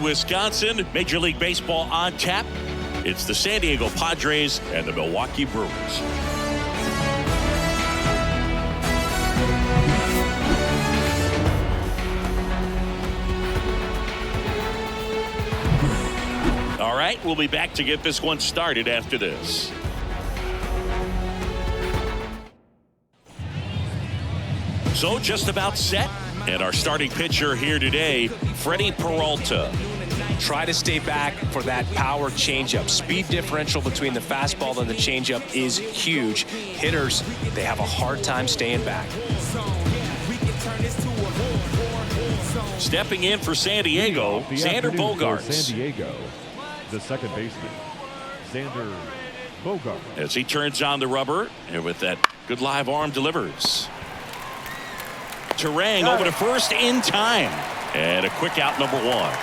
Wisconsin. Major League Baseball on tap. It's the San Diego Padres and the Milwaukee Brewers. All right, we'll be back to get this one started after this. So just about set. And our starting pitcher here today, Freddie Peralta. Try to stay back for that power changeup. Speed differential between the fastball and the changeup is huge. Hitters, they have a hard time staying back. Stepping in for San Diego, Xander Bogaerts. San Diego, the second baseman, Xander Bogaerts. As he turns on the rubber, and with that good live arm delivers. Terang over to first in time. And a quick out, number one.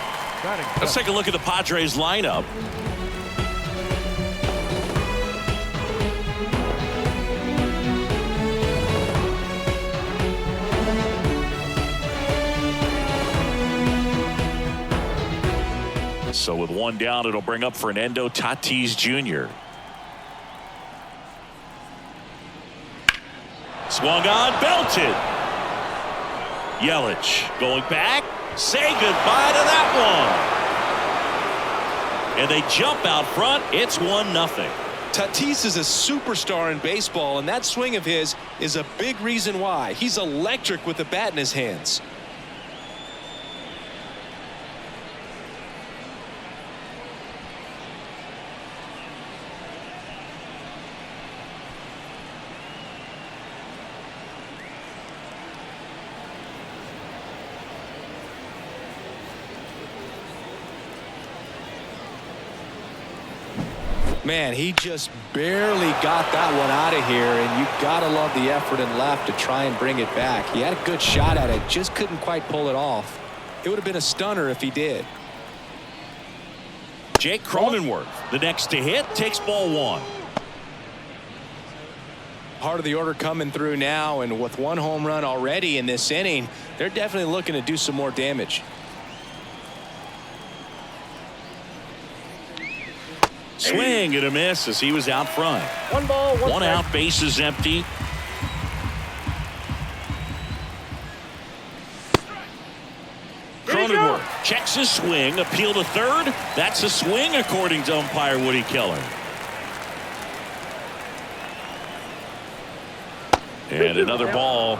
Let's take a look at the Padres lineup. So with one down, it'll bring up Fernando Tatis Jr. Swung on, belted. Yelich going back. Say goodbye to that one. And they jump out front. It's 1-0. Tatis is a superstar in baseball, and that swing of his is a big reason why. He's electric with the bat in his hands. Man, he just barely got that one out of here, and you gotta love the effort in left to try and bring it back. He had a good shot at it, just couldn't quite pull it off. It would have been a stunner if he did. Jake Cronenworth, the next to hit, takes ball one. Part of the order coming through now, and with one home run already in this inning, they're definitely looking to do some more damage. Swing and a miss as he was out front. One ball, one out, bases empty. Cronenworth checks his swing, appeal to third. That's a swing according to umpire Woody Keller. And another ball.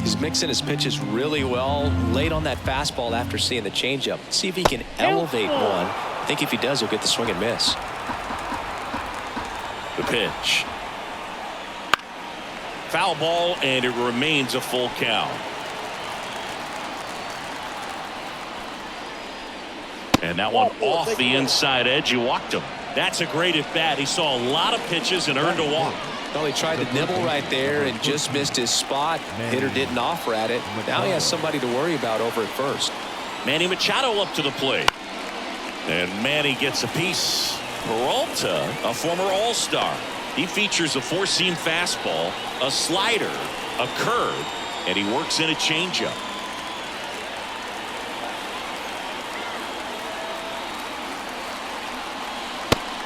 He's mixing his pitches really well. Late on that fastball after seeing the changeup. See if he can elevate one. I think if he does, he'll get the swing and miss. The pitch. Foul ball, and it remains a full count. And that one off the inside edge. You walked him. That's a great at bat. He saw a lot of pitches and earned a walk. Well, he tried to nibble right there and just missed his spot. Hitter didn't offer at it. Now he has somebody to worry about over at first. Manny Machado up to the plate. And Manny gets a piece. Peralta, a former All-Star. He features a four-seam fastball, a slider, a curve, and he works in a changeup.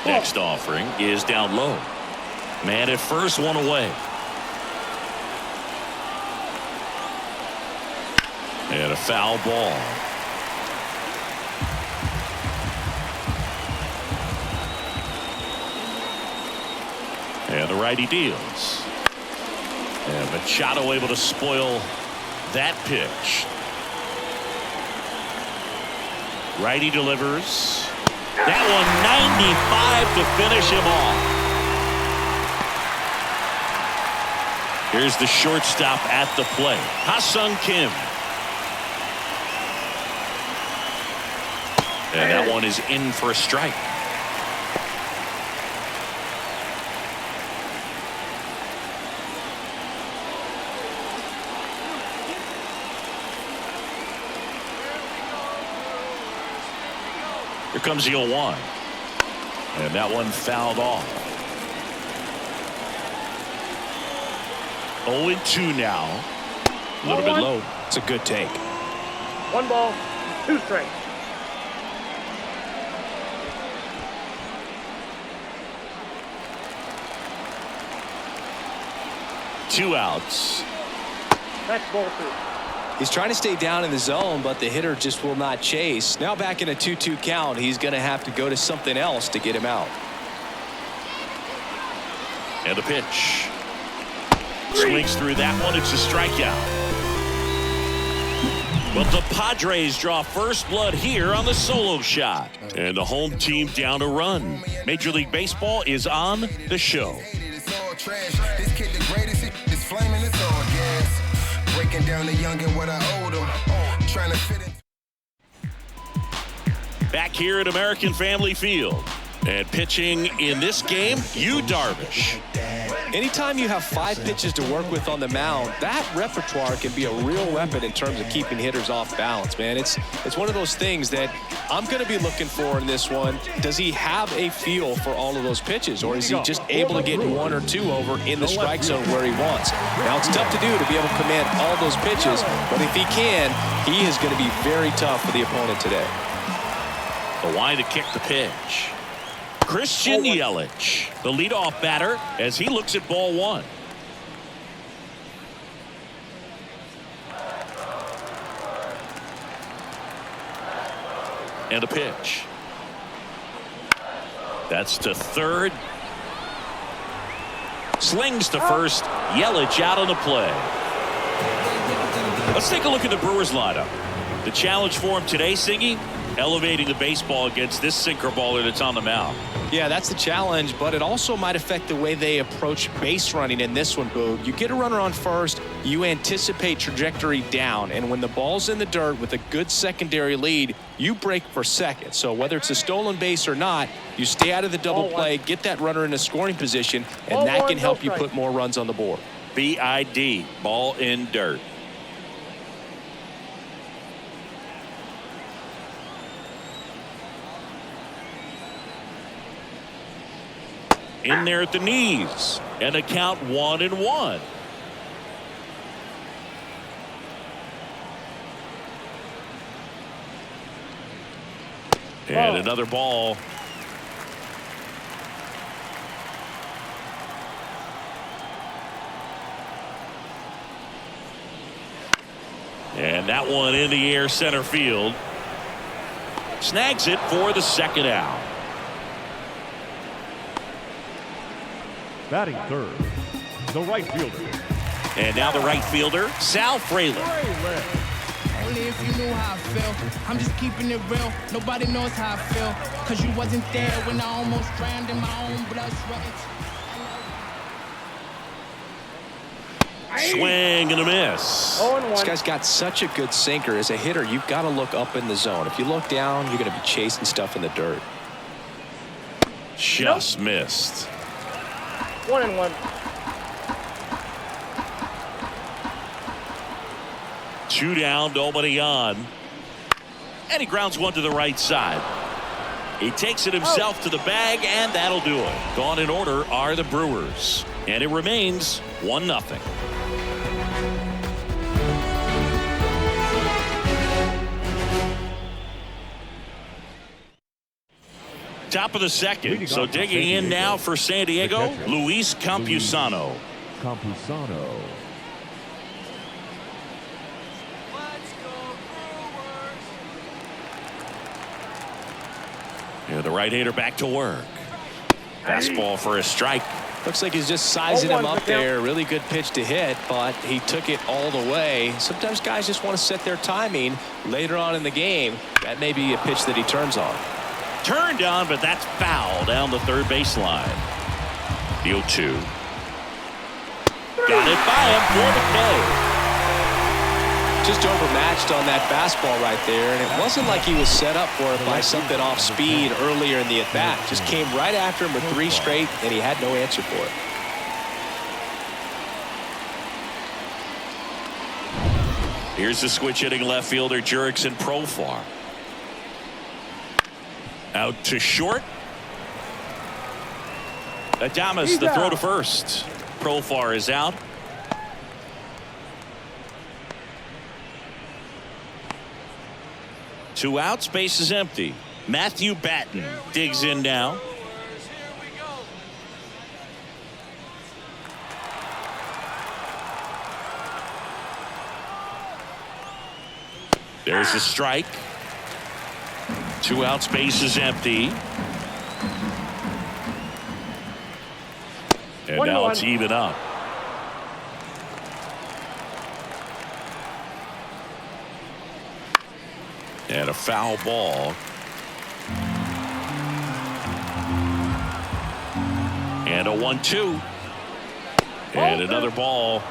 Next offering is down low. Man at first, one away. And a foul ball. And the righty deals. And Machado able to spoil that pitch. Righty delivers. That one 95 to finish him off. Here's the shortstop at the plate, Ha-Sung Kim. And that one is in for a strike. Here comes the 0-1. And that one fouled off. 0-2 now. A little bit low. It's a good take. 1 ball, 2 strikes. Two outs. That's ball 2. He's trying to stay down in the zone, but the hitter just will not chase. Now back in a 2-2 count, he's going to have to go to something else to get him out. And a pitch. Swings through that one. It's a strikeout. But the Padres draw first blood here on the solo shot. And the home team down a run. Major League Baseball is on the show. This kid the greatest, it's flaming, it's all gas. Breaking down the young and what I owed him. Trying to fit in. Back here at American Family Field. And pitching in this game, Yu Darvish. Anytime you have 5 pitches to work with on the mound, that repertoire can be a real weapon in terms of keeping hitters off balance, man. It's one of those things that I'm going to be looking for in this one. Does he have a feel for all of those pitches, or is he just able to get 1 or 2 over in the strike zone where he wants? Now, it's tough to do to be able to command all those pitches, but if he can, he is going to be very tough for the opponent today. The line to kick the pitch. Christian Yelich, the leadoff batter, as he looks at ball 1. And a pitch. That's to third. Slings to first. Yelich out on the play. Let's take a look at the Brewers lineup. The challenge for him today, Singy, elevating the baseball against this sinker baller that's on the mound. Yeah, that's the challenge, but it also might affect the way they approach base running in this one, Boog. You get a runner on first, you anticipate trajectory down, and when the ball's in the dirt with a good secondary lead, you break for second. So whether it's a stolen base or not, you stay out of the double play, get that runner in a scoring position, and that can help you put more runs on the board. BID, ball in dirt. In there at the knees, and a count 1-1. And another ball. And that one in the air center field. Snags it for the second out. Batting third, the right fielder. And now the right fielder, Sal Frelick. Only if you knew how I feel. I'm just keeping it real. Nobody knows how I feel. Cause you wasn't there when I almost drowned in my own blood, sweat. Swing and a miss. This guy's got such a good sinker. As a hitter, you've got to look up in the zone. If you look down, you're going to be chasing stuff in the dirt. Just missed. 1-1. 2 down, nobody on. And he grounds one to the right side. He takes it himself to the bag, and that'll do it. Gone in order are the Brewers. And it remains 1-0. Top of the second. So digging in now for San Diego, Luis Campusano. Campusano. Yeah, the right-hander back to work. Fastball for a strike. Looks like he's just sizing him up there. Really good pitch to hit, but he took it all the way. Sometimes guys just want to set their timing later on in the game. That may be a pitch that he turns on. Turned on, but that's foul down the third baseline. The 0-2. Got it by him for the K. Just overmatched on that fastball right there, and it wasn't like he was set up for it by something off speed earlier in the at-bat. Just came right after him with 3 straight, and he had no answer for it. Here's the switch hitting left fielder Jurickson Profar. Out to short. Adames the throw to first. Profar is out. 2 outs, base is empty. Matthew Batten digs in now. There's a strike. 2 outs, base is empty. And now it's even up. And a foul ball. And a 1-2. And another ball.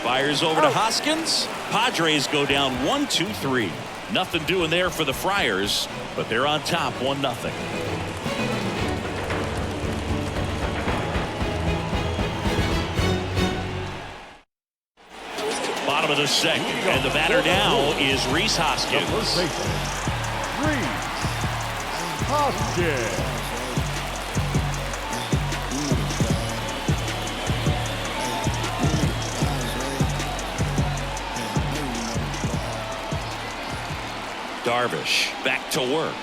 Fires over to Hoskins. Padres go down 1-2-3. Nothing doing there for the Friars, but they're on top 1-0. Bottom of the second, and the batter now is Rhys Hoskins. First baseman, Rhys Hoskins. Darvish back to work.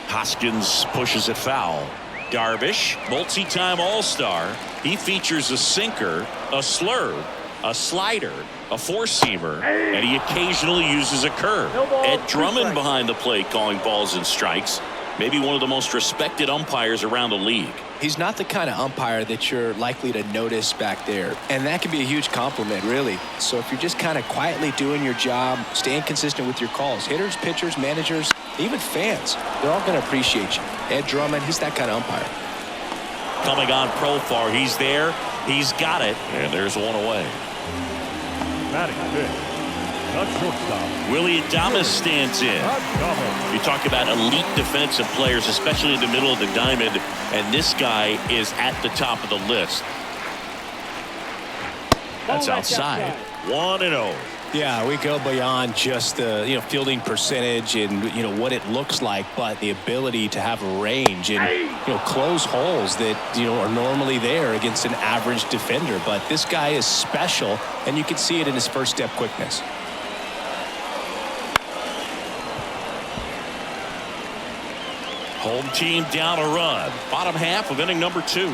Hoskins pushes it foul. Darvish, multi-time All-Star. He features a sinker, a slurve, a slider, a four-seamer, and he occasionally uses a curve. Ed Drummond behind the plate calling balls and strikes. Maybe one of the most respected umpires around the league. He's not the kind of umpire that you're likely to notice back there, and that can be a huge compliment, really. So if you're just kind of quietly doing your job, staying consistent with your calls, hitters, pitchers, managers, even fans, they're all going to appreciate you. Ed Drummond, he's that kind of umpire. Coming on Profar, he's there, he's got it, and there's one away. Batting fifth, the shortstop, Willie Adames stands in. You talk about elite defensive players, especially in the middle of the diamond, and this guy is at the top of the list. That's outside. 1-0. Yeah, we go beyond just the fielding percentage and what it looks like, but the ability to have range and close holes that are normally there against an average defender. But this guy is special, and you can see it in his first step quickness. Home team down a run. Bottom half of inning number 2.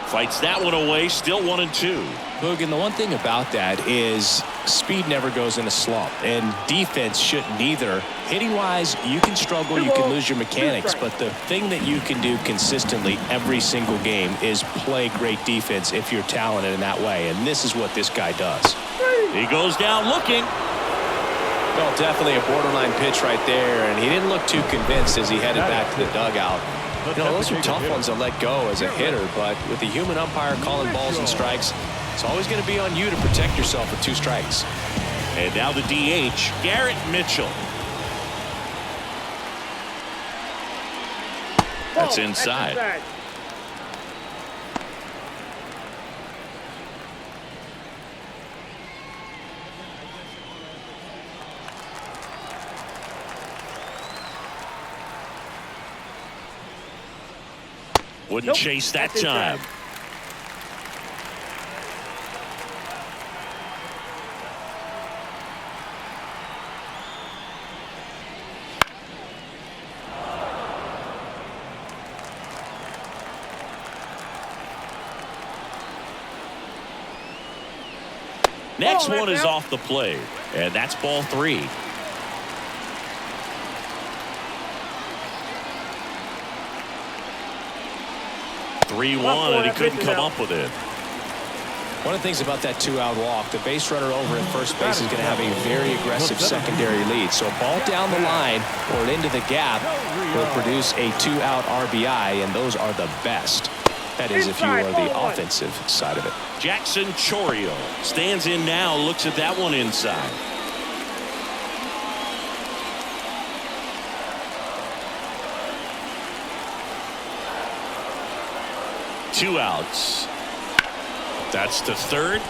Fights that one away. Still 1-2. Boog, and the one thing about that is speed never goes in a slump, and defense shouldn't either. Hitting-wise, you can struggle, you can lose your mechanics, but the thing that you can do consistently every single game is play great defense if you're talented in that way, and this is what this guy does. He goes down looking. Well, definitely a borderline pitch right there, and he didn't look too convinced as he headed back to the dugout. Those are tough ones to let go as a hitter, but with the human umpire calling balls and strikes, it's always going to be on you to protect yourself with 2 strikes. And now the DH, Garrett Mitchell. That's inside. Wouldn't chase that time. Next one is off the plate, and that's ball 3. And he couldn't come up with it. One of the things about that 2-out walk, the base runner over at first base is going to have a very aggressive secondary lead. So a ball down the line or into the gap will produce a 2-out RBI, and those are the best. That is if you are the offensive side of it. Jackson Chourio stands in now, looks at that one inside. Two outs. That's the third.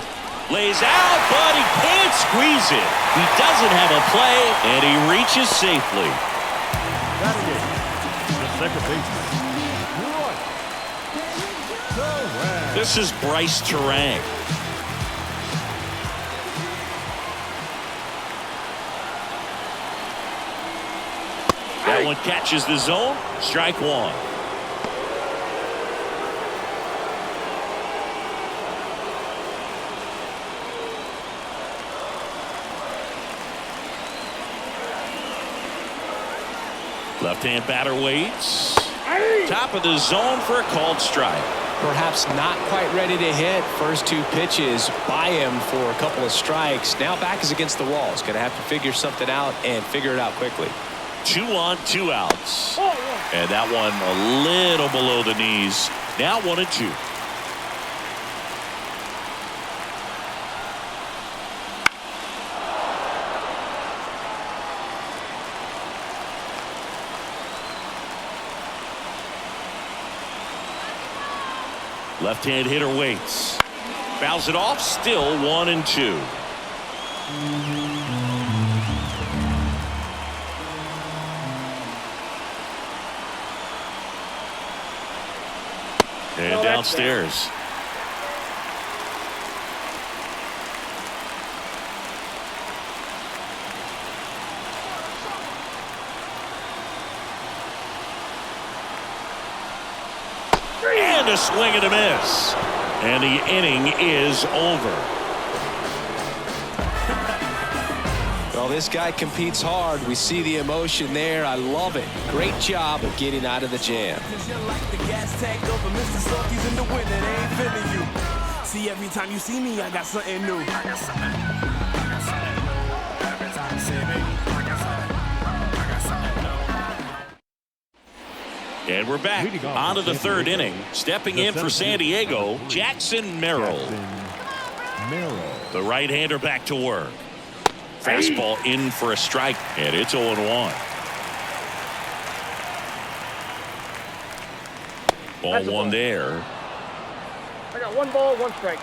Lays out, but he can't squeeze it. He doesn't have a play, and he reaches safely. Batting eighth, the second baseman, Bryce Terang. This is Bryce Terang. That one catches the zone. Strike one. Left-hand batter waits. Top of the zone for a called strike. Perhaps not quite ready to hit. First two pitches by him for a couple of strikes. Now back is against the wall. He's going to have to figure something out and figure it out quickly. 2 on, 2 outs. And that one a little below the knees. Now 1-2. Left-hand hitter waits. Fouls it off. Still 1-2. And downstairs. And a swing and a miss. And the inning is over. Well, this guy competes hard. We see the emotion there. I love it. Great job of getting out of the jam. See, every time you see me, I got something new. And we're back on to the third inning. Stepping in for San Diego, Jackson Merrill. The right-hander back to work. Fastball in for a strike, and it's 0-1. 0-1 there. I got 1 ball, 1 strike.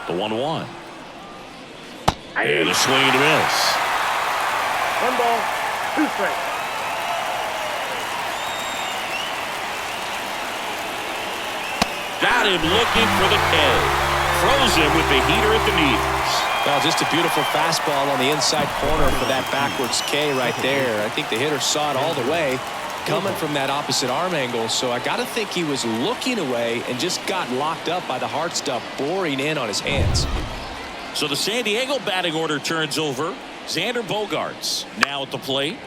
The 1-1. And a swing and a miss. 1 ball, 2 strikes. Got him looking for the K. Throws him with the heater at the knees. Well, just a beautiful fastball on the inside corner for that backwards K right there. I think the hitter saw it all the way coming from that opposite arm angle. So I got to think he was looking away and just got locked up by the hard stuff boring in on his hands. So the San Diego batting order turns over. Xander Bogaerts now at the plate.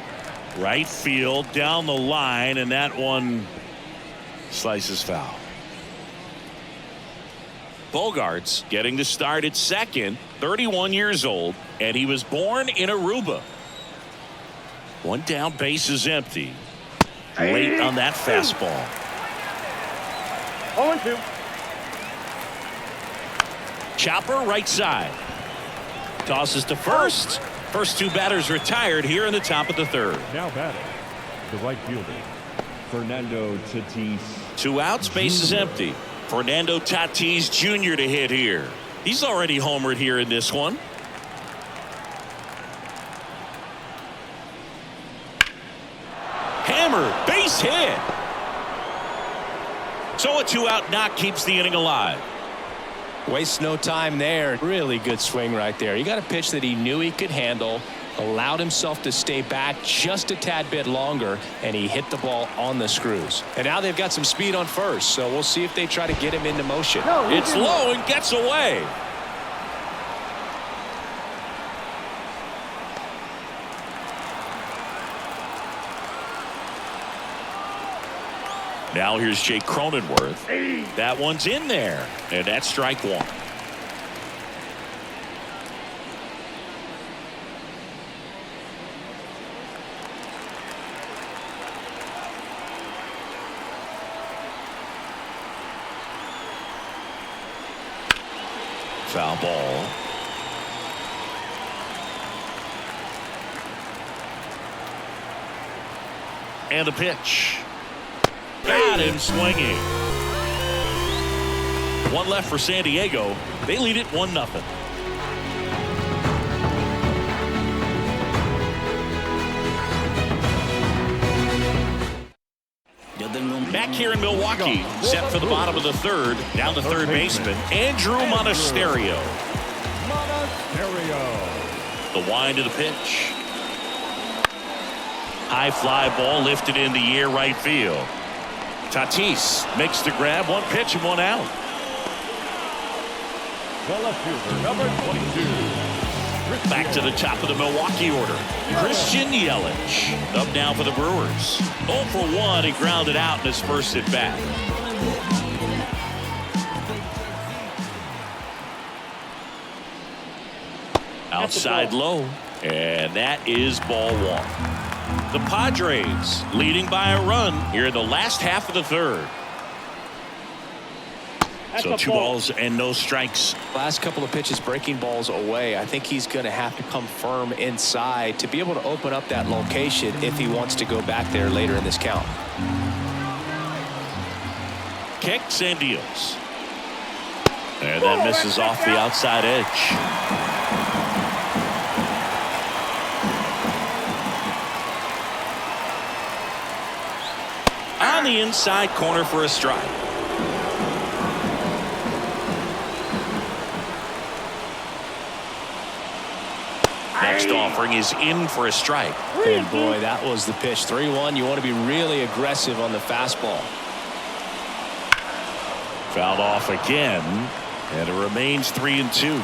Right field down the line, and that one slices foul. Bogaerts getting the start at second, 31 years old, and he was born in Aruba. 1 down, base is empty. Late on that fastball. 0-2. Chopper right side. Tosses to first. First 2 batters retired here in the top of the third. Now batting, the right fielder, Fernando Tatis. 2 outs, base is empty. Fernando Tatis Jr. to hit here. He's already homered here in this one. Hammer, base hit. So a 2-out knock keeps the inning alive. Wastes no time there. Really good swing right there. He got a pitch that he knew he could handle, allowed himself to stay back just a tad bit longer, and he hit the ball on the screws. And now they've got some speed on first, so we'll see if they try to get him into motion. It's low and gets away. Now here's Jake Cronenworth. That one's in there, and that's strike 1. Foul ball. And a pitch. Got him swinging. 1 left for San Diego. They lead it 1-0. Back here in Milwaukee, set for the bottom of the third. Down the third baseman, Andrew Monasterio. The wind of the pitch. High fly ball lifted in the air right field. Tatis makes the grab. One pitch and one out. The left fielder, number 22. Back to the top of the Milwaukee order. Christian Yelich up now for the Brewers. 0 for 1. He grounded out in his first at bat. Outside low, and that is ball one. The Padres leading by a run here in the last half of the third. So 2 balls and no strikes. Last couple of pitches breaking balls away. I think he's going to have to come firm inside to be able to open up that location if he wants to go back there later in this count. Kicks and deals. And that misses off the outside edge. On the inside corner for a strike. Next offering is in for a strike. And boy, that was the pitch. 3-1. You want to be really aggressive on the fastball. Fouled off again, and it remains 3-2.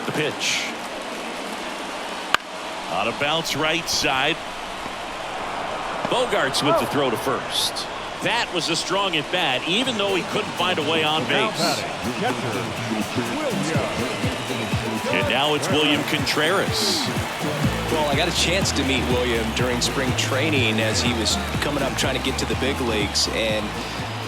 The pitch. On a bounce right side. Bogarts with the throw to first. That was a strong at bat, even though he couldn't find a way on base. And now it's William Contreras. Well, I got a chance to meet William during spring training as he was coming up trying to get to the big leagues, and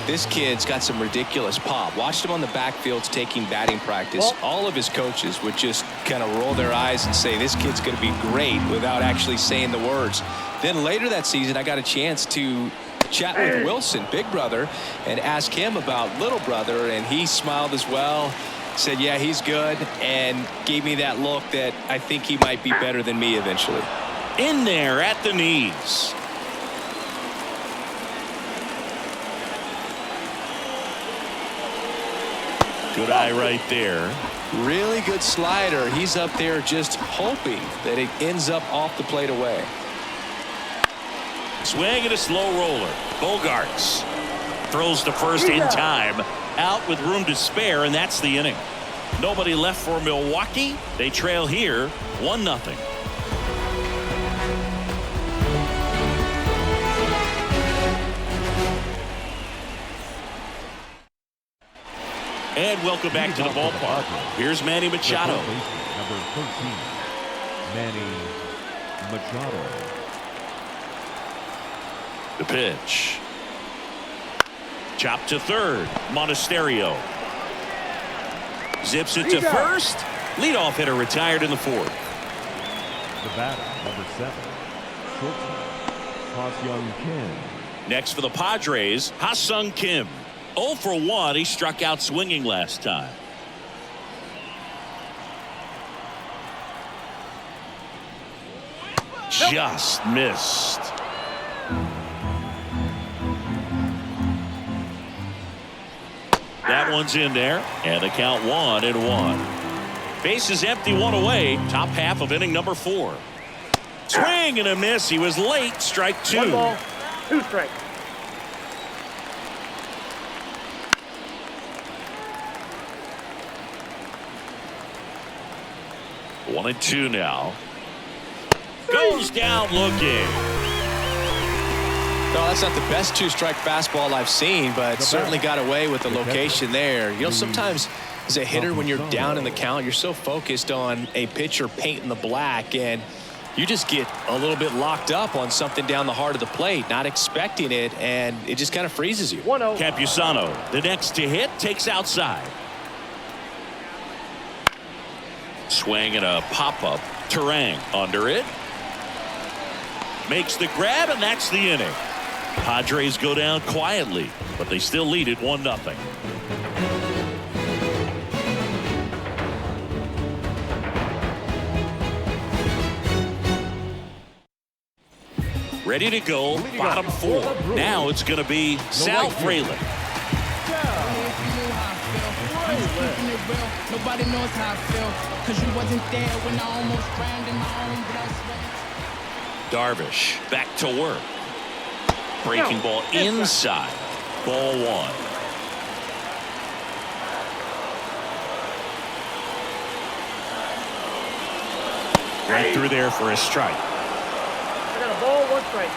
this kid's got some ridiculous pop. Watched him on the backfields taking batting practice. All of his coaches would just kind of roll their eyes and say, this kid's going to be great, without actually saying the words. Then later that season, I got a chance to chat with Wilson, big brother, and ask him about little brother, and he smiled as well. Said, yeah, he's good, and gave me that look that I think he might be better than me eventually. In there at the knees. Good eye right there. Really good slider. He's up there just hoping that it ends up off the plate away. Swing and a slow roller. Bogarts throws to first in time. Out with room to spare, and that's the inning. Nobody left for Milwaukee. They trail here 1-0. And welcome back to the ballpark. Here's Manny Machado. Number 13, Manny Machado. The pitch. Chop to third. Monasterio zips it to first. Leadoff hitter retired in the fourth. The batter, number 7, shortstop, Ha-Seong Kim. Next for the Padres, Ha-Seong Kim. 0 for 1. He struck out swinging last time. Just missed. That one's in there, and the count 1-1. Base is empty, 1 away. Top half of inning number 4. Swing and a miss. He was late. Strike 2. 1 ball, 2 strikes. One and 2 now. Goes down looking. No, that's not the best 2-strike fastball I've seen, but certainly got away with the location there. You know, sometimes as a hitter, when you're down in the count, you're so focused on a pitcher painting the black, and you just get a little bit locked up on something down the heart of the plate, not expecting it, and it just kind of freezes you. 1-0. Campusano, the next to hit, takes outside. Swing and a pop-up. Terang under it. Makes the grab, and that's the inning. Padres go down quietly, but they still lead it 1-0. Ready to go, bottom 4. Now it's going to be Sal Frelick. Nobody knows how I feel, cause you wasn't there when I almost drowned in my own blood sweat. Darvish back to work. Breaking ball inside. Ball 1. Right through there for a strike. I got a ball, 1 strike.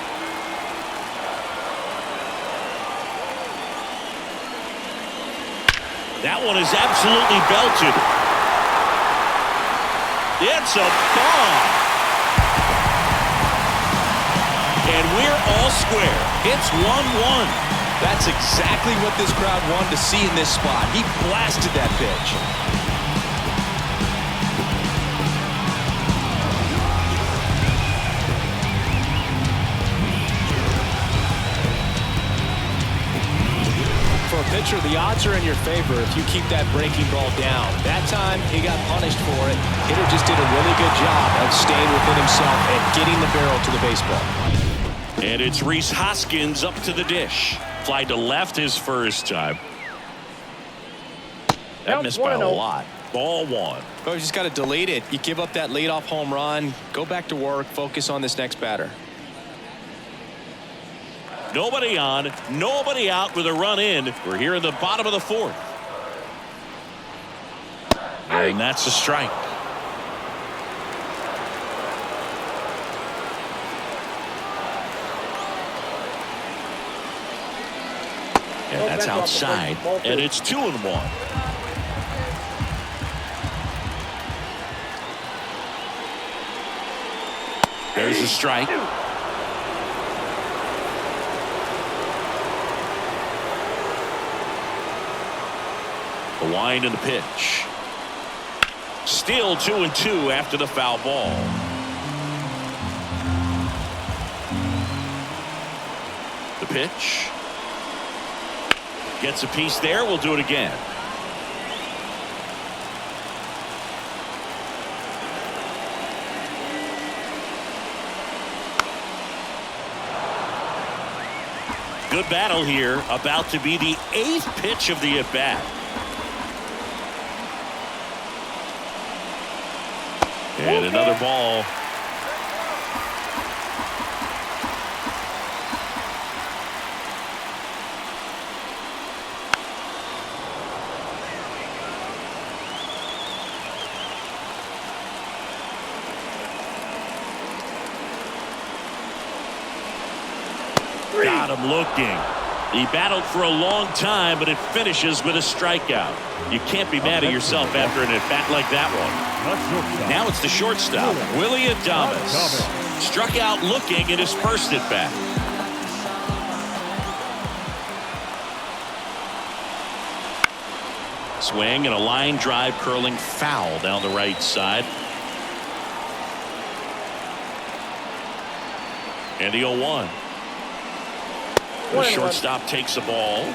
That one is absolutely belted. It's a bomb. And we're all square. It's 1-1. That's exactly what this crowd wanted to see in this spot. He blasted that pitch. For a pitcher, the odds are in your favor if you keep that breaking ball down. That time, he got punished for it. Hitter just did a really good job of staying within himself and getting the barrel to the baseball. And it's Rhys Hoskins up to the dish. Fly to left his first time. That missed by a lot. Ball 1. Well, you just got to delete it. You give up that leadoff home run, go back to work, focus on this next batter. Nobody on, nobody out with a run in. We're here in the bottom of the 4th. And that's a strike. And that's outside. And it's 2-1. There's a strike. The wind and the pitch. Still 2-2 after the foul ball. The pitch. Gets a piece there. We'll do it again. Good battle here. About to be the 8th pitch of the at-bat. And another ball. Got him looking. He battled for a long time, but it finishes with a strikeout. You can't be mad at yourself after an at-bat like that one. Now it's the shortstop, Willie Adames. Struck out looking in his first at-bat. Swing and a line drive curling foul down the right side. And the 0-1. The shortstop takes the ball.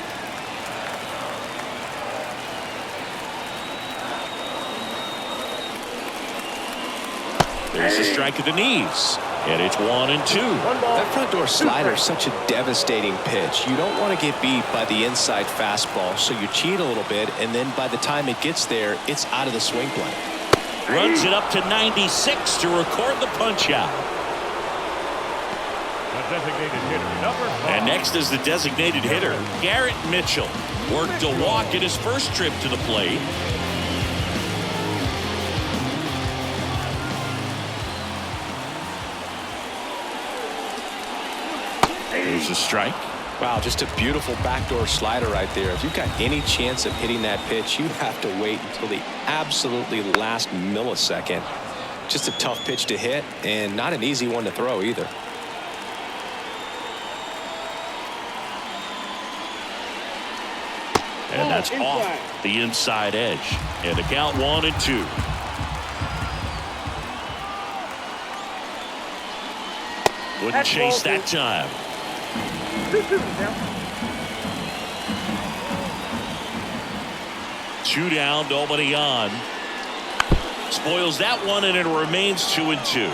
There's a strike at the knees. And it's 1-2. That front door slider is such a devastating pitch. You don't want to get beat by the inside fastball, so you cheat a little bit, and then by the time it gets there, it's out of the swing plane. Runs it up to 96 to record the punch out. Designated hitter, number 5. And next is the designated hitter, Garrett Mitchell. Worked a walk in his first trip to the plate. There's a strike. Wow, just a beautiful backdoor slider right there. If you've got any chance of hitting that pitch, you have to wait until the absolutely last millisecond. Just a tough pitch to hit, and not an easy one to throw either. And that's off the inside edge. And the count 1-2. Wouldn't chase that time. 2-2 now. 2 down, nobody on. Spoils that one, and it remains 2-2.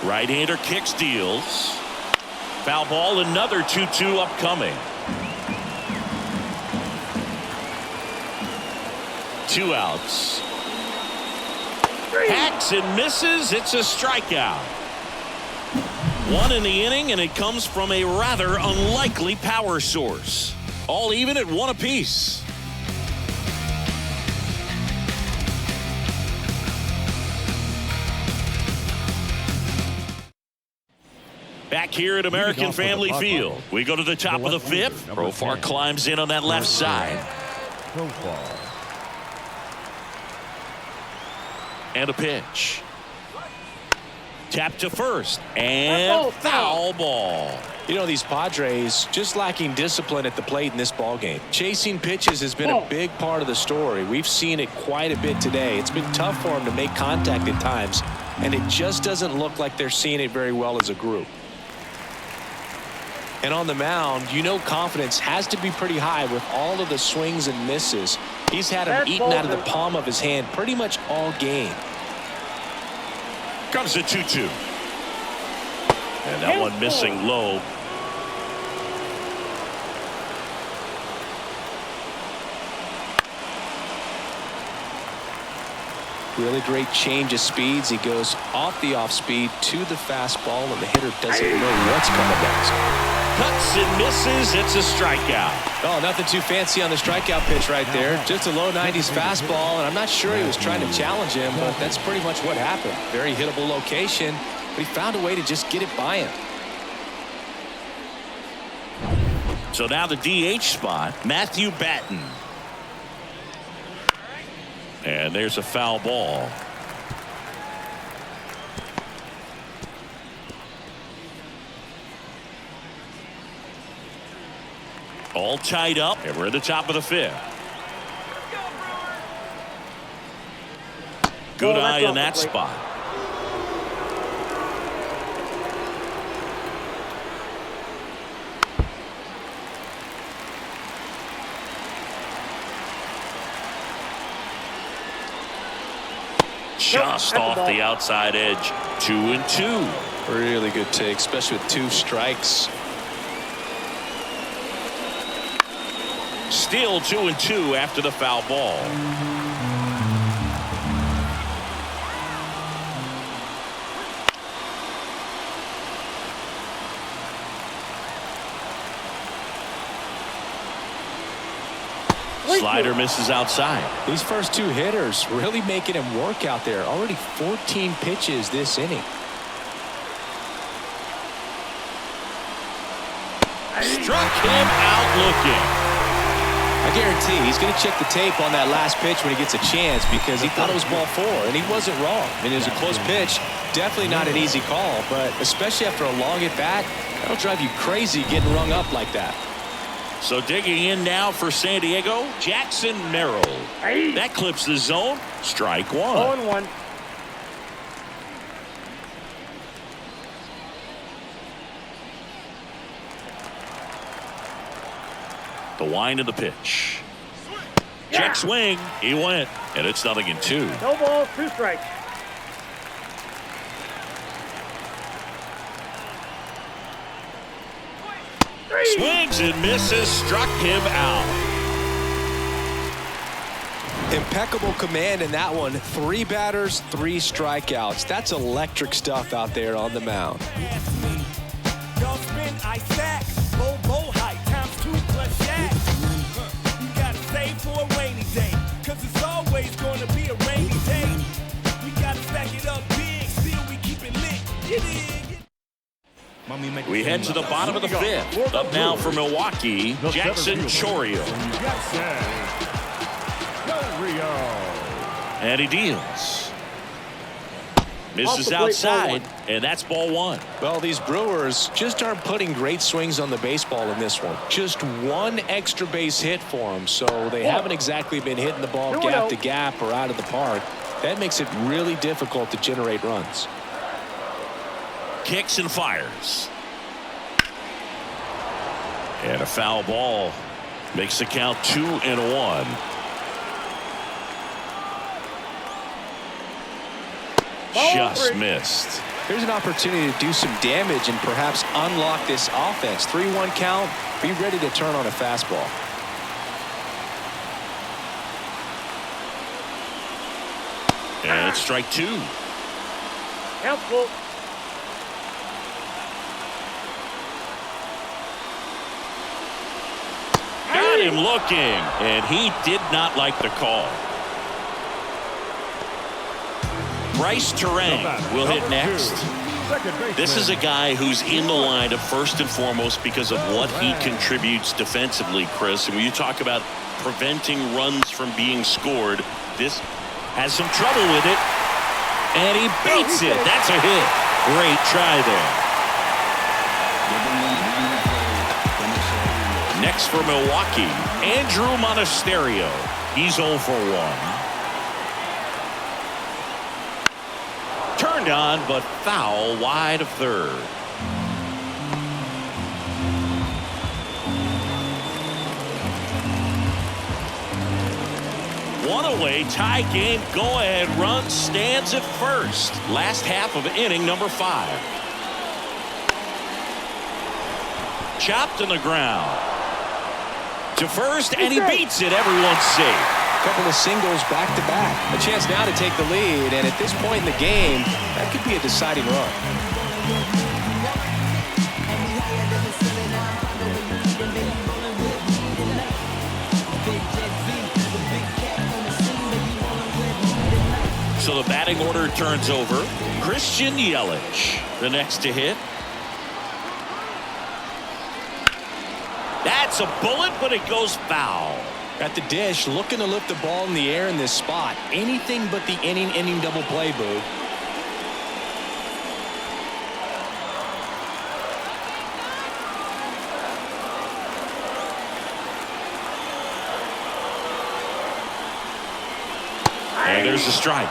Right-hander kicks, deals. Foul ball, another 2-2 upcoming. 2 outs. Hacks and misses. It's a strikeout. 1 in the inning, and it comes from a rather unlikely power source. All even at 1 apiece. Back here at American Family Field, we go to the top of the 5th. Profar climbs in on that left side. And a pitch. Tap to first. And foul ball. You know, these Padres just lacking discipline at the plate in this ballgame. Chasing pitches has been a big part of the story. We've seen it quite a bit today. It's been tough for them to make contact at times, and it just doesn't look like they're seeing it very well as a group. And on the mound, you know, confidence has to be pretty high with all of the swings and misses. He's had them eaten out of the palm of his hand pretty much all game. Comes the 2-2. And that one missing low. Really great change of speeds. He goes off the off speed to the fastball, and the hitter doesn't know what's coming next. Cuts and misses. It's a strikeout. Oh, nothing too fancy on the strikeout pitch right there. Just a low 90s fastball, and I'm not sure he was trying to challenge him, but that's pretty much what happened. Very hittable location, but he found a way to just get it by him. So now the DH spot, Matthew Batten. And there's a foul ball. All tied up, and we're at the top of the 5th. Good eye in that spot. Just off the outside edge. 2-2. Really good take, especially with 2 strikes. Still 2-2 after the foul ball. Slider misses outside. These first 2 hitters really making him work out there. Already 14 pitches this inning. Struck him out looking. I guarantee he's going to check the tape on that last pitch when he gets a chance, because he thought it was ball 4, and he wasn't wrong. I mean, it was a close pitch. Definitely not an easy call, but especially after a long at bat, that'll drive you crazy getting rung up like that. So digging in now for San Diego, Jackson Merrill. That clips the zone. Strike 1. 0-1. The wind of the pitch. Check swing. He went, and it's 0-2. No balls, 2 strikes. Swings and misses. Struck him out. Impeccable command in that one. 3 batters, 3 strikeouts. That's electric stuff out there on the mound. You gotta save for a rainy day, 'cause it's always gonna be a rainy day. We gotta stack it up big, still we keep it lit. Get in. We head to the bottom of the 5th. Up now for Milwaukee, Jackson Chourio. And he deals. Misses outside, and that's ball 1. Well, these Brewers just aren't putting great swings on the baseball in this one. Just 1 extra base hit for them, so they haven't exactly been hitting the ball gap to gap or out of the park. That makes it really difficult to generate runs. Kicks and fires. And a foul ball makes the count 2-1. Just missed. There's an opportunity to do some damage and perhaps unlock this offense. 3-1 count. Be ready to turn on a fastball. And it's strike 2. Helpful. Got him looking, and he did not like the call. Bryce Terang will hit next. This is a guy who's in the lineup first and foremost because of what he contributes defensively, Chris. And when you talk about preventing runs from being scored, this has some trouble with it. And he beats it. That's a hit. Great try there. Next for Milwaukee, Andrew Monasterio. He's 0 for 1. Turned on, but foul wide of third. One away, tie game, go ahead run stands at first. Last half of inning number 5. Chopped on the ground. To first, and he beats it. Everyone's safe. Couple of singles back to back. A chance now to take the lead, and at this point in the game, that could be a deciding run. So the batting order turns over. Christian Yelich, the next to hit. That's a bullet, but it goes foul. At the dish, looking to lift the ball in the air in this spot. Anything but the inning double play, Boo. And there's a strike.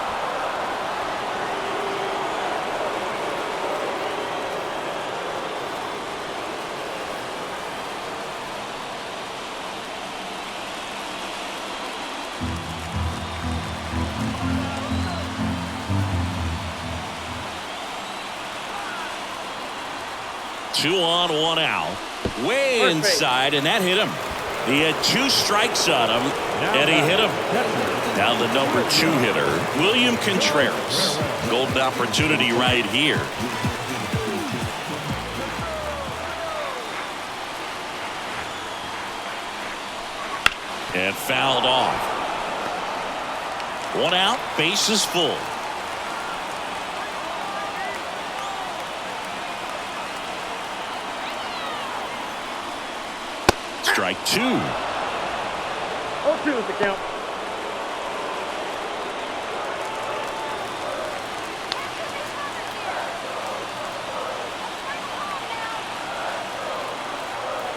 Two on, one out. Way inside, and that hit him. He had 2 strikes on him, and he hit him. Now the number 2 hitter, William Contreras. Golden opportunity right here. And fouled off. 1 out, bases full. Strike 2. 0-2 is the count.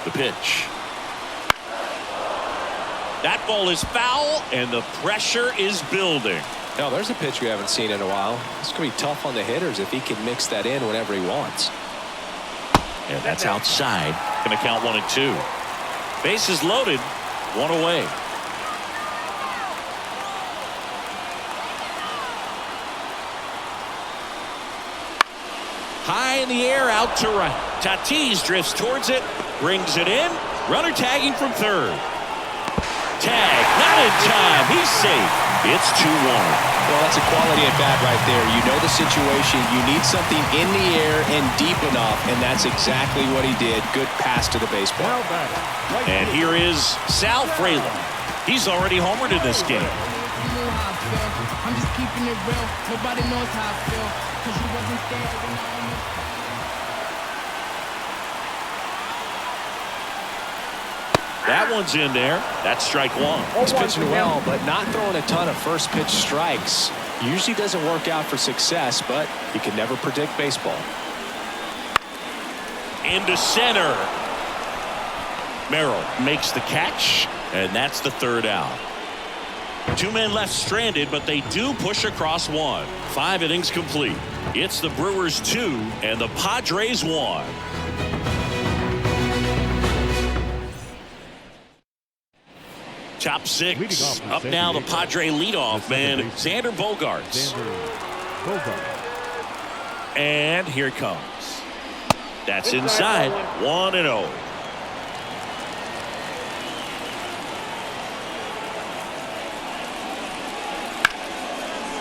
The pitch. That ball is foul, and the pressure is building. Now, there's a pitch we haven't seen in a while. It's going to be tough on the hitters if he can mix that in whenever he wants. And that's outside. Going to count 1 and 2. Bases loaded, 1 away. High in the air, out to right. Tatis drifts towards it, brings it in. Runner tagging from third. Tag, not in time. He's safe. It's 2-1. Well, that's a quality at bat right there. You know the situation. You need something in the air and deep enough, and that's exactly what he did. Good pass to the baseball. And here is Sal Frelick. He's already homered in this game. I'm just keeping it real. Nobody knows how I feel. 'Cause you wasn't there when I almost... That one's in there. That's strike 1. He's pitching well, but not throwing a ton of first pitch strikes. Usually doesn't work out for success, but you can never predict baseball. Into center. Merrill makes the catch, and that's the 3rd out. Two men left stranded, but they do push across one. 5 innings complete. It's the Brewers 2 and the Padres 1. Top 6 up now. The Padre leadoff man, Xander Bogaerts. And here it comes. That's inside. 1-0.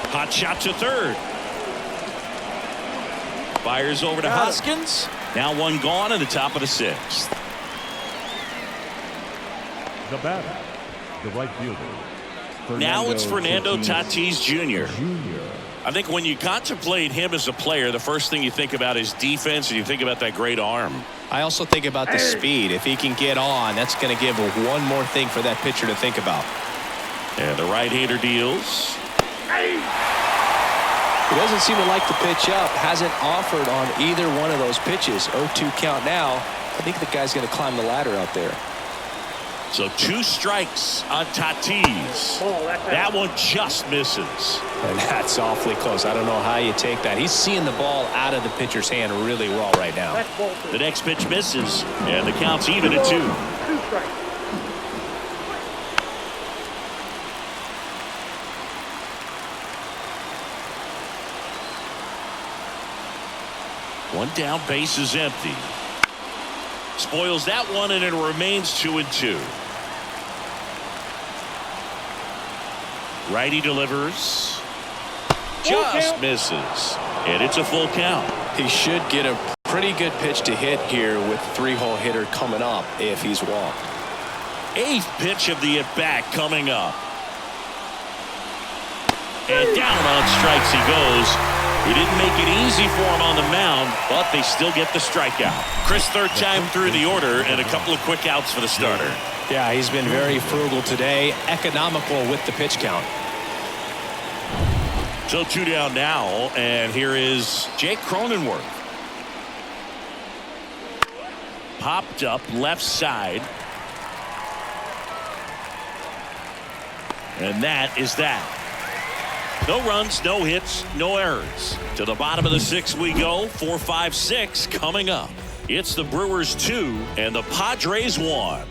Hot shot to third. Fires over to Hoskins. Now one gone in the top of the 6th. The batter, the right fielder. Now it's Fernando Tatis Jr. I think when you contemplate him as a player, the first thing you think about is defense, and you think about that great arm. I also think about the speed. If he can get on, that's going to give one more thing for that pitcher to think about. And the right-hander deals. He doesn't seem to like the pitch up. Hasn't offered on either one of those pitches. 0-2 count now. I think the guy's going to climb the ladder out there. So 2 strikes on Tatis. That one just misses. And that's awfully close. I don't know how you take that. He's seeing the ball out of the pitcher's hand really well right now. The next pitch misses, and the count's even at 2. 2 strikes. One down, base is empty. Spoils that one, and it remains 2-2. Righty delivers. Just misses. And it's a full count. He should get a pretty good pitch to hit here with 3-hole hitter coming up if he's walked. 8th pitch of the at-bat coming up. And down on strikes he goes. He didn't make it easy for him on the mound, but they still get the strikeout. Chris, third time through the order, and a couple of quick outs for the starter. Yeah, he's been very frugal today, economical with the pitch count. So 2 down now, and here is Jake Cronenworth. Popped up left side. And that is that. No runs, no hits, no errors. To the bottom of the 6th we go. 4, 5, 6 coming up. It's the Brewers 2 and the Padres 1.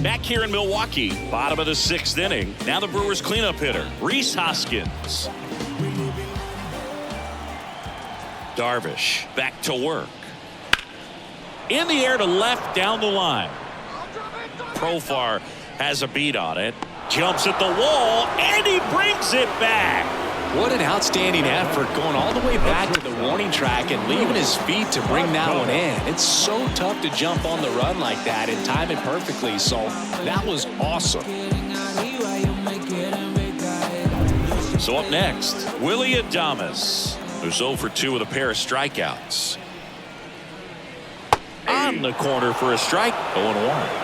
Back here in Milwaukee, bottom of the 6th inning. Now the Brewers cleanup hitter, Rhys Hoskins. Darvish back to work. In the air to left down the line. Profar has a beat on it. Jumps at the wall, and he brings it back. What an outstanding effort, going all the way back to the warning track and leaving his feet to bring that one in. It's so tough to jump on the run like that and time it perfectly, so that was awesome. So up next, Willy Adames, who's 0 for 2 with a pair of strikeouts. On the corner for a strike, 0-1.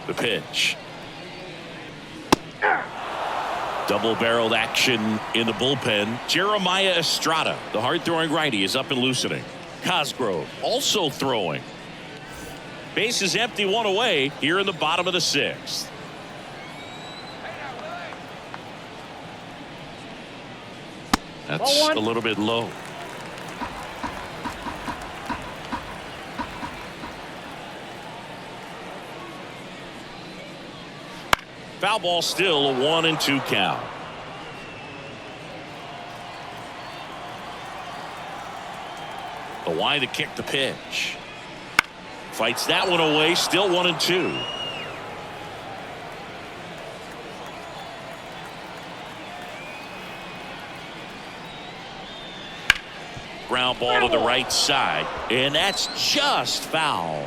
The pitch. Double-barreled action in the bullpen. Jeremiah Estrada, the hard-throwing righty, is up and loosening. Cosgrove also throwing. Base is empty, 1 away here in the bottom of the 6th. That's a little bit low. Foul ball, still a 1-2 count. The line to kick the pitch. Fights that one away, still 1-2. Ground ball to the right side, and that's just foul.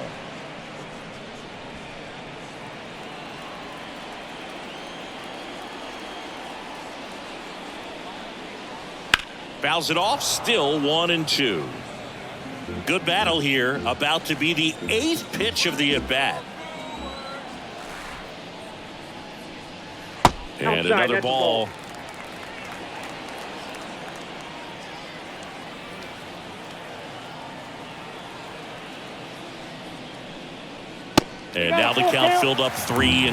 Fouls it off, still 1-2. Good battle here, about to be the 8th pitch of the at-bat. And And Outside, another that's a ball. And now the count filled up 3-2.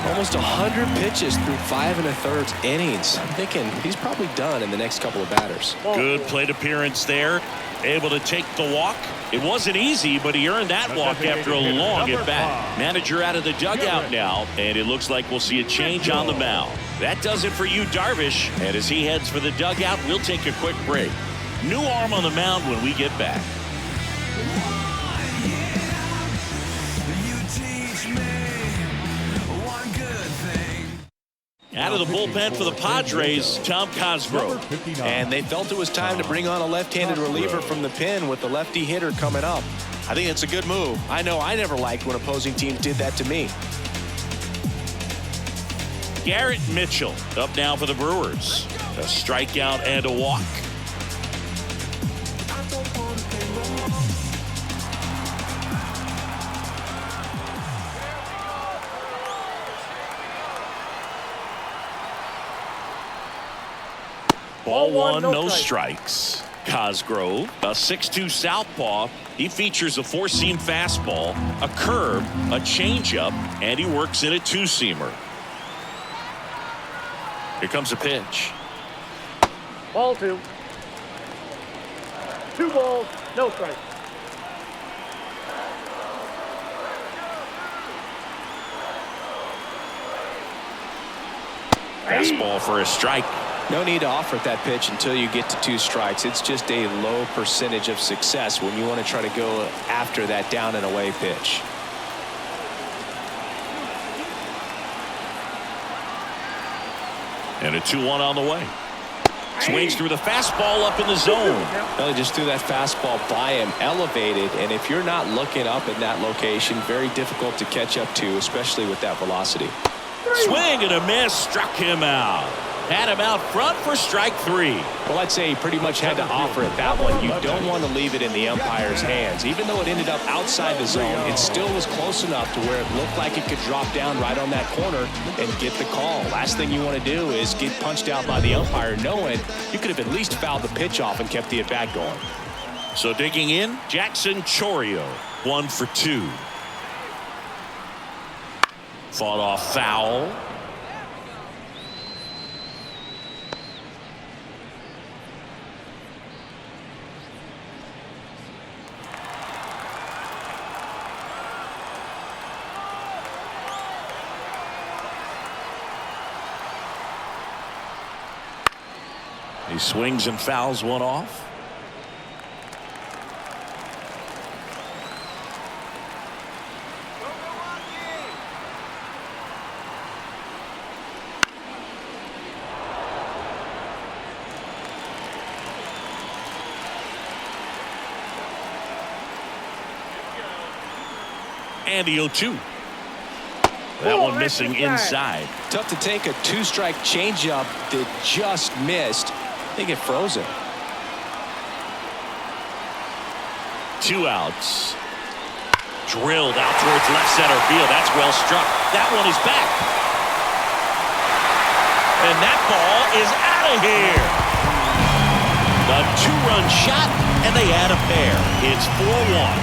Almost 100 pitches through 5 1/3 innings. I'm thinking he's probably done in the next couple of batters. Good plate appearance there. Able to take the walk. It wasn't easy, but he earned that walk after a long at bat. Manager out of the dugout now, and it looks like we'll see a change on the mound. That does it for you, Darvish. And as he heads for the dugout, we'll take a quick break. New arm on the mound when we get back. Out of the bullpen for the Padres, Tom Cosgrove. And they felt it was time to bring on a left-handed reliever from the pen with the lefty hitter coming up. I think it's a good move. I know I never liked when opposing teams did that to me. Garrett Mitchell up now for the Brewers. A strikeout and a walk. Ball one, no strikes. Cosgrove, a 6'2 southpaw. He features a four-seam fastball, a curve, a changeup, and he works in a two-seamer. Here comes a pitch. Ball 2. 2 balls, no strikes. Fastball for a strike. No need to offer that pitch until you get to 2 strikes. It's just a low percentage of success when you want to try to go after that down and away pitch. And a 2-1 on the way. Swings through the fastball up in the zone. Well, he just threw that fastball by him, elevated, and if you're not looking up in that location, very difficult to catch up to, especially with that velocity. Swing and a miss, struck him out. Had him out front for strike 3. Well, I'd say he pretty much had to offer it that one. You don't want to leave it in the umpire's hands. Even though it ended up outside the zone, it still was close enough to where it looked like it could drop down right on that corner and get the call. Last thing you want to do is get punched out by the umpire knowing you could have at least fouled the pitch off and kept the at-bat going. So digging in, Jackson Chourio, 1 for 2. Fought off foul. He swings and fouls one off. And the 0-2. That one missing inside. Tough to take a 2-strike changeup that just missed. They get frozen. 2 outs. Drilled out towards left center field. That's well struck. That one is back. And that ball is out of here. A 2-run shot, and they add a pair. It's 4-1.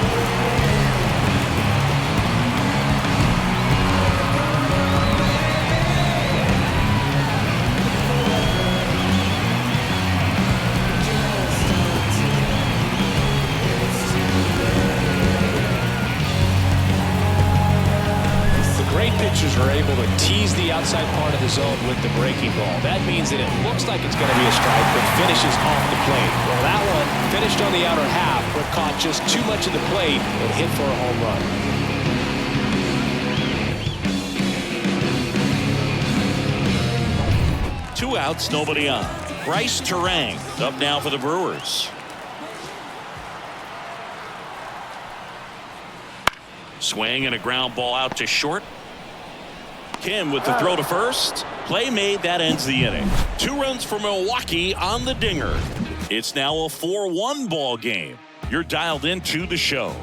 Great pitchers are able to tease the outside part of the zone with the breaking ball. That means that it looks like it's going to be a strike, but finishes off the plate. Well, that one finished on the outer half, but caught just too much of the plate and hit for a home run. 2 outs, nobody on. Bryce Terang up now for the Brewers. Swing and a ground ball out to short. Kim with the throw to first. Play made. That ends the inning. 2 runs for Milwaukee on the dinger. It's now a 4-1 ball game. You're dialed into the show.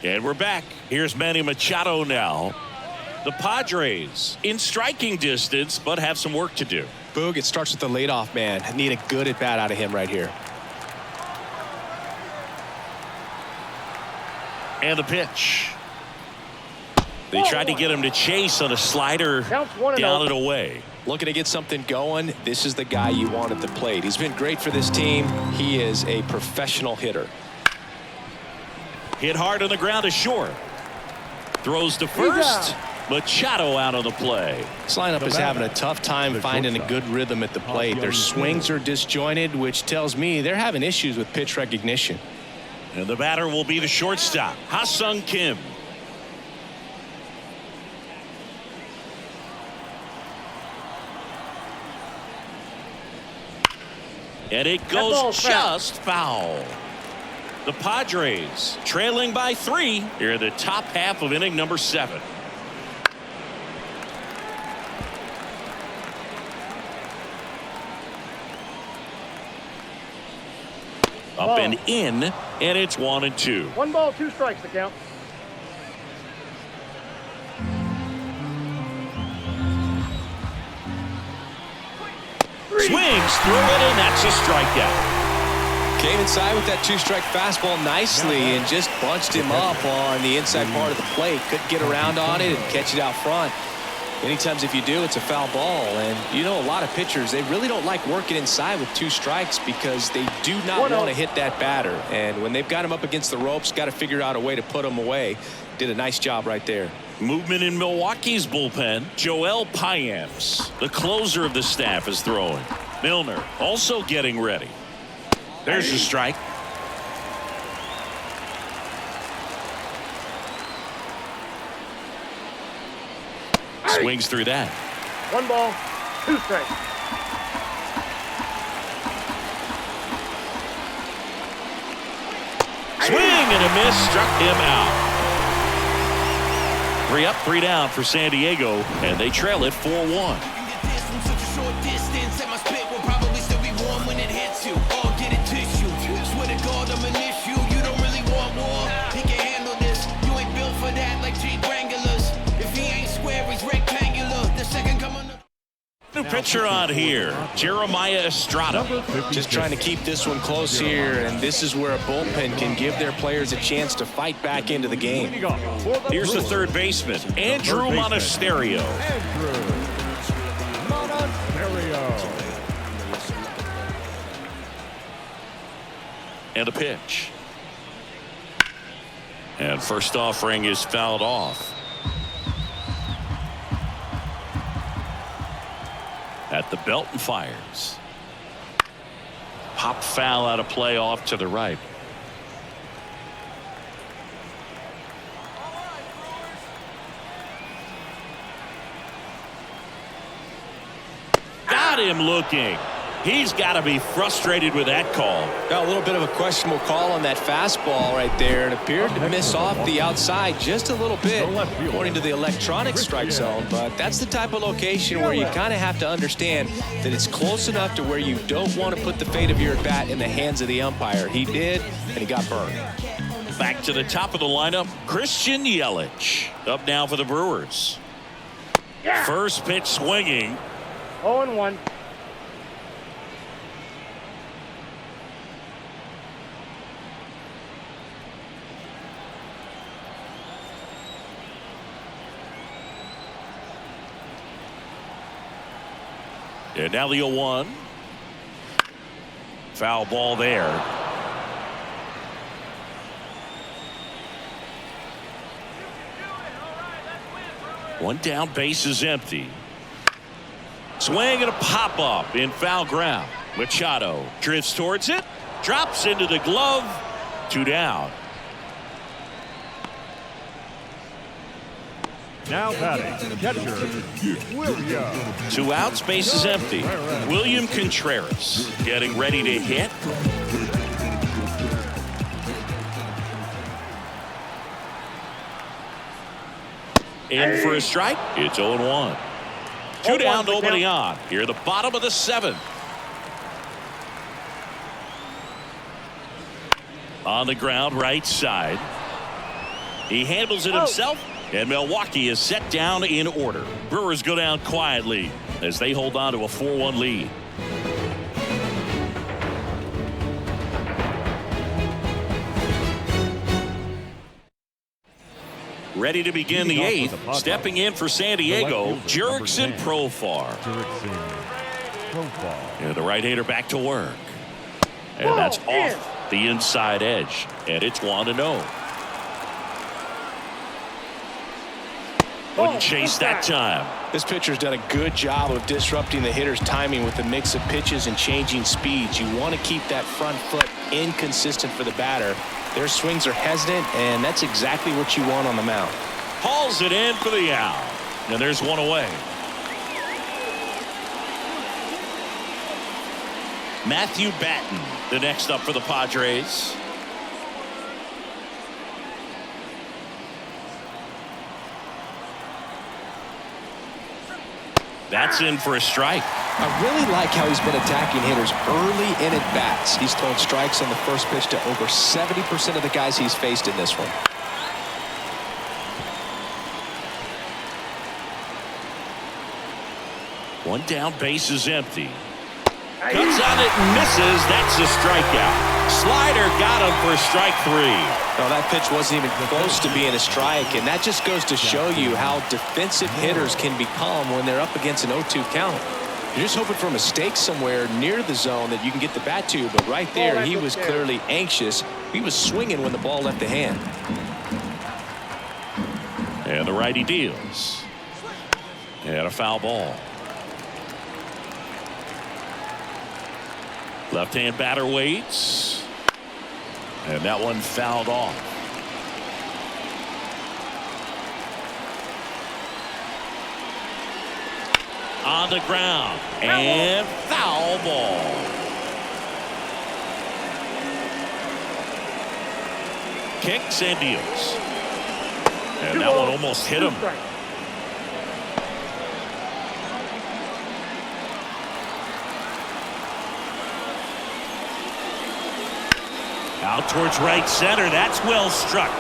And we're back. Here's Manny Machado now. The Padres in striking distance, but have some work to do. Boog, it starts with the leadoff man. Need a good at bat out of him right here. And the pitch. They tried to get him to chase on a slider, down and away. Looking to get something going. This is the guy you want at the plate. He's been great for this team. He is a professional hitter. Hit hard on the ground to short. Throws to first. Machado out on the play. This lineup is having a tough time finding a good rhythm at the plate. Their swings are disjointed, which tells me they're having issues with pitch recognition. And the batter will be the shortstop, Ha-Sung Kim. And it goes just foul. The Padres trailing by 3 here in the top half of inning number 7. Up and in, and it's 1-2. 1 ball, 2 strikes to count. Swings through it, and that's a strikeout. Came inside with that 2-strike fastball nicely and just bunched him up on the inside part of the plate. Couldn't get around on it and catch it out front. Many times if you do, it's a foul ball. And you know, a lot of pitchers, they really don't like working inside with 2 strikes because they do not want to hit that batter. And when they've got him up against the ropes, got to figure out a way to put him away. Did a nice job right there. Movement in Milwaukee's bullpen. Joel Payamps, the closer of the staff, is throwing. Milner also getting ready. There's the strike. Swings through that. 1 ball, 2 strikes. Swing and a miss, struck him out. 3 up, 3 down for San Diego, and they trail it 4-1. New pitcher on here, Jeremiah Estrada. Just trying to keep this one close here, and this is where a bullpen can give their players a chance to fight back into the game. Here's the third baseman, Andrew Monasterio. And a pitch. And first offering is fouled off. At the belt and fires. Pop foul out of play off to the right. Got him looking. He's got to be frustrated with that call. Got a little bit of a questionable call on that fastball right there. It appeared to miss off the outside just a little bit according to the electronic strike zone. But that's the type of location where you kind of have to understand that it's close enough to where you don't want to put the fate of your at-bat in the hands of the umpire. He did, and he got burned. Back to the top of the lineup, Christian Yelich. Up now for the Brewers. First pitch swinging. 0-1. And now the 0-1. Foul ball there. One down, base is empty. Swing and a pop up in foul ground. Machado drifts towards it, drops into the glove. 2 down. Now batting, catcher, William. 2 outs, base is empty. William Contreras getting ready to hit. In for a strike. It's 0-1. 2 down, nobody on. Here at the bottom of the 7th. On the ground, right side. He handles it himself, and Milwaukee is set down in order. Brewers go down quietly as they hold on to a 4-1 lead. Ready to begin the 8th. Stepping in for San Diego, Jurickson Profar. And the right-hander back to work. And that's off the inside edge. And it's 1-0. Wouldn't chase that time. This pitcher's done a good job of disrupting the hitter's timing with a mix of pitches and changing speeds. You want to keep that front foot inconsistent for the batter. Their swings are hesitant, and that's exactly what you want on the mound. Hauls it in for the out. And there's one away. Matthew Batten, the next up for the Padres. That's in for a strike. I really like how he's been attacking hitters early in at bats. He's thrown strikes on the first pitch to over 70% of the guys he's faced in this one. One down, base is empty. Cuts on it and misses. That's a strikeout. Slider got him for strike 3. No, that pitch wasn't even close to being a strike, and that just goes to show you how defensive hitters can become when they're up against an 0-2 count. You're just hoping for a mistake somewhere near the zone that you can get the bat to, but right there he was clearly anxious. He was swinging when the ball left the hand. And the righty deals. And a foul ball. Left-hand batter waits. And that one fouled off. On the ground. And foul ball. Kicks and deals. And that one almost hit him. Out towards right center. That's well struck.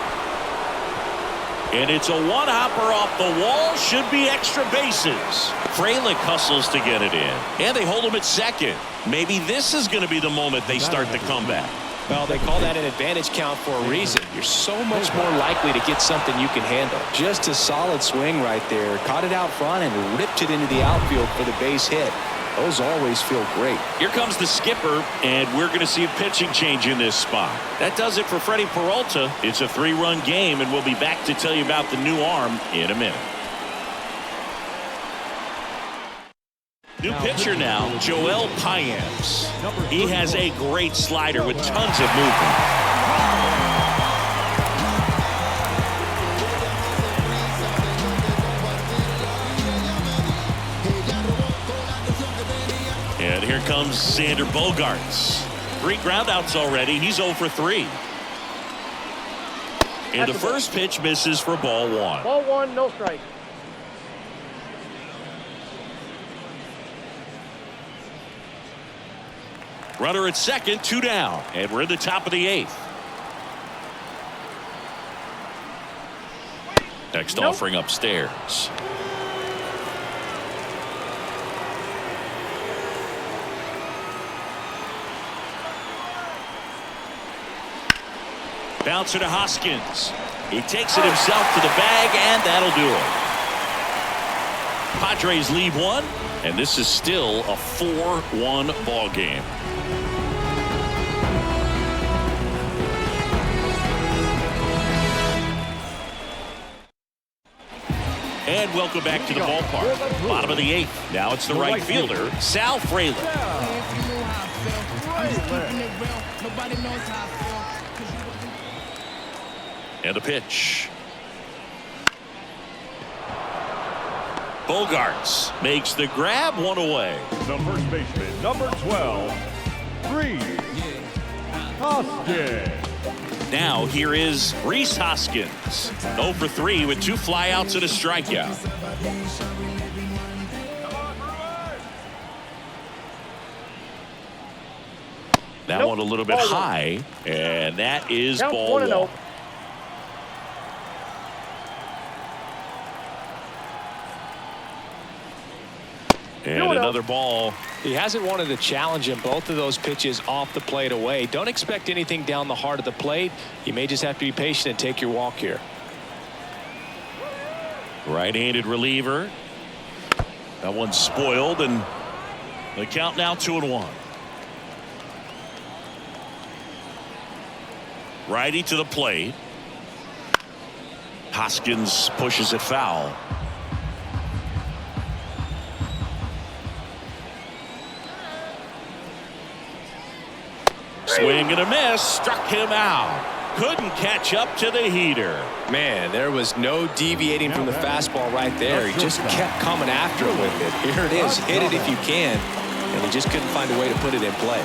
And it's a one-hopper off the wall. Should be extra bases. Frelick hustles to get it in. And they hold him at second. Maybe this is going to be the moment they start the comeback. Well, they call that an advantage count for a reason. You're so much more likely to get something you can handle. Just a solid swing right there. Caught it out front and ripped it into the outfield for the base hit. Those always feel great. Here comes the skipper, and we're going to see a pitching change in this spot. That does it for Freddie Peralta. It's a 3-run game, and we'll be back to tell you about the new arm in a minute. New pitcher now, Joel Payamps. He has a great slider with tons of movement. And here comes Xander Bogaerts. 3 groundouts already. He's 0 for 3. And the first pitch misses for ball 1. Ball 1, no strike. Runner at second, 2 down. And we're in the top of the 8th. Next offering upstairs. Bouncer to Hoskins. He takes it himself to the bag, and that'll do it. Padres lead 1, and this is still a 4-1 ball game. And welcome back to the ballpark. Bottom of the 8th. Now it's the right fielder, Sal Frelick. And the pitch. Bogaerts makes the grab, 1 away. The first baseman, number 12, Rhys Hoskins. Now here is Rhys Hoskins. 0 for 3 with 2 flyouts and a strikeout. That one a little bit high, and that is ball 1. another ball. He hasn't wanted to challenge him. Both of those pitches off the plate away. Don't expect anything down the heart of the plate. You may just have to be patient and take your walk here. Right-handed reliever. That one's spoiled, and the count now 2-1. Righty to the plate. Hoskins pushes it foul. Swing and a miss. Struck him out. Couldn't catch up to the heater. Man, there was no deviating from the fastball right there. He just kept coming after it with it. Here it is. Hit it if you can. And he just couldn't find a way to put it in play.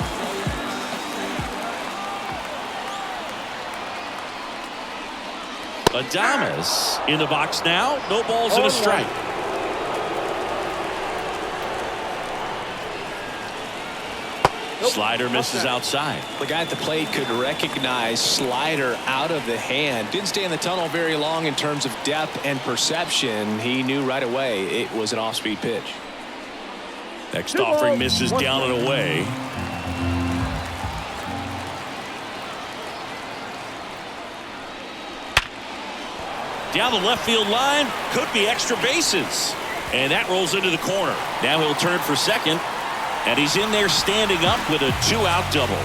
Adames in the box now. No balls and a strike. Slider misses outside. The guy at the plate could recognize slider out of the hand. Didn't stay in the tunnel very long in terms of depth and perception. He knew right away it was an off-speed pitch. Next offering misses down and away. Down the left field line. Could be extra bases. And that rolls into the corner. Now he'll turn for second. And he's in there standing up with a 2-out double.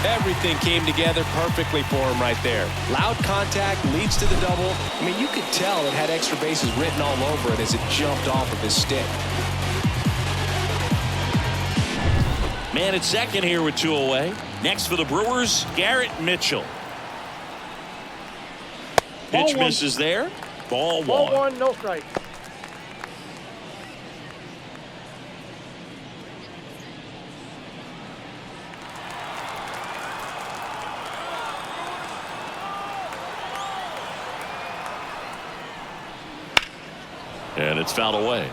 Everything came together perfectly for him right there. Loud contact leads to the double. I mean, you could tell it had extra bases written all over it as it jumped off of his stick. Man at second here with 2 away. Next for the Brewers, Garrett Mitchell. Pitch misses there. Ball one, no strike. And it's fouled away.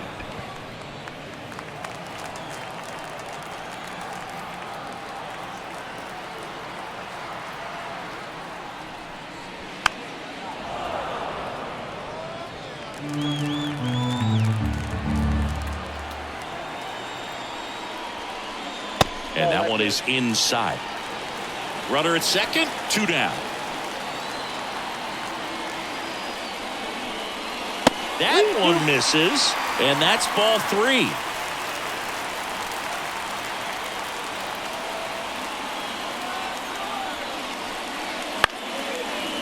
And that one is inside. Runner at second, 2 down. That one misses, and that's ball 3.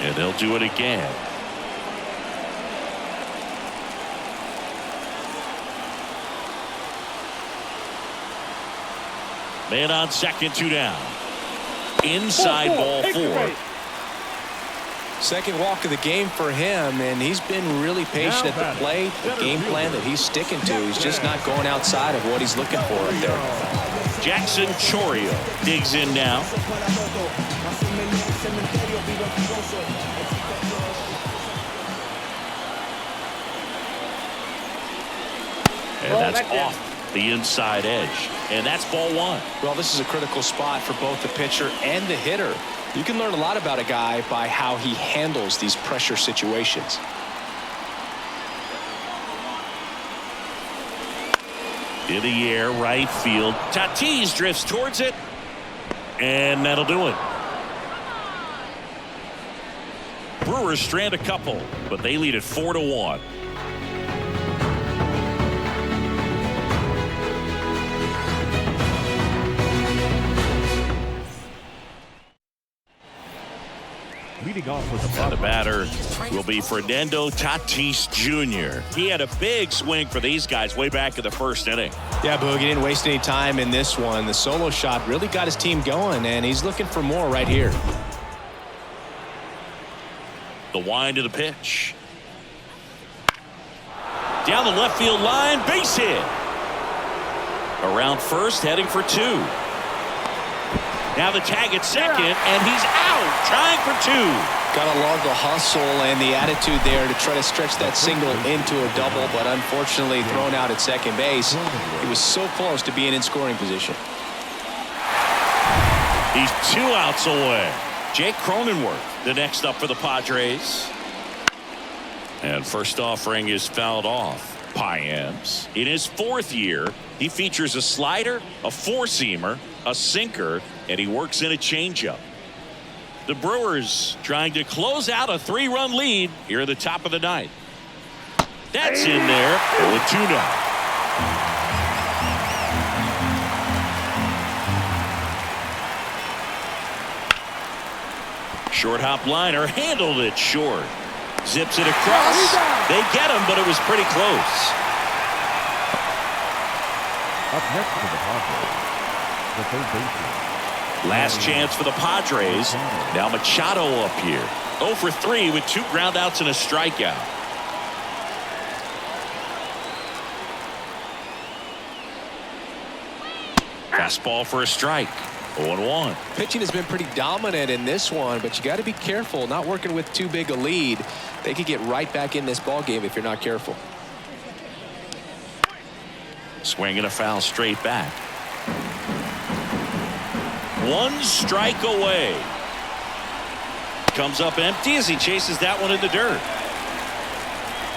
And they'll do it again. Man on second, 2 down. Inside ball 4. Second walk of the game for him, and he's been really patient at the plate. The game plan that he's sticking to, he's just not going outside of what he's looking for right there. Jackson Chourio digs in now. And that's off the inside edge. And that's ball 1. Well, this is a critical spot for both the pitcher and the hitter. You can learn a lot about a guy by how he handles these pressure situations. In the air, right field. Tatis drifts towards it. And that'll do it. Brewers strand a couple, but they lead it 4-1. Leading off with the batter will be Fernando Tatis Jr. He had a big swing for these guys way back in the first inning. Yeah, Boog, he didn't waste any time in this one. The solo shot really got his team going, and he's looking for more right here. The wind of the pitch. Down the left field line, base hit. Around first, heading for 2. Now the tag at second, and he's out, trying for 2. Gotta love the hustle and the attitude there to try to stretch that single into a double, but unfortunately thrown out at second base. He was so close to being in scoring position. He's 2 outs away. Jake Cronenworth, the next up for the Padres. And first offering is fouled off. Payams, in his 4th year, he features a slider, a four-seamer, a sinker, and he works in a changeup. The Brewers trying to close out a 3-run lead here at the top of the 9th. That's in there. 0-2 now. Short hop liner, handled it short. Zips it across. They get him, but it was pretty close. Up next for the Padres, the third baseman. Last chance for the Padres. Now Machado up here. 0 for 3 with 2 groundouts and a strikeout. Fastball for a strike. 0-1. Pitching has been pretty dominant in this one, but you got to be careful. Not working with too big a lead. They could get right back in this ball game if you're not careful. Swing and a foul straight back. 1 strike away. Comes up empty as he chases that one in the dirt.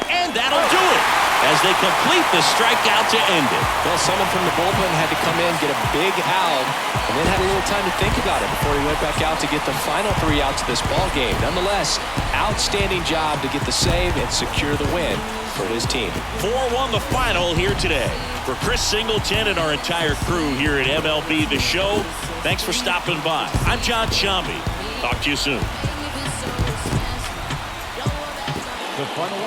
And that'll do it as they complete the strikeout to end it. Well, someone from the bullpen had to come in, get a big out, and then had a little time to think about it before he went back out to get the final 3 outs of this ball game. Nonetheless, outstanding job to get the save and secure the win for his team. 4-1 the final here today. For Chris Singleton and our entire crew here at MLB The Show, thanks for stopping by. I'm John Shambi. Talk to you soon. The final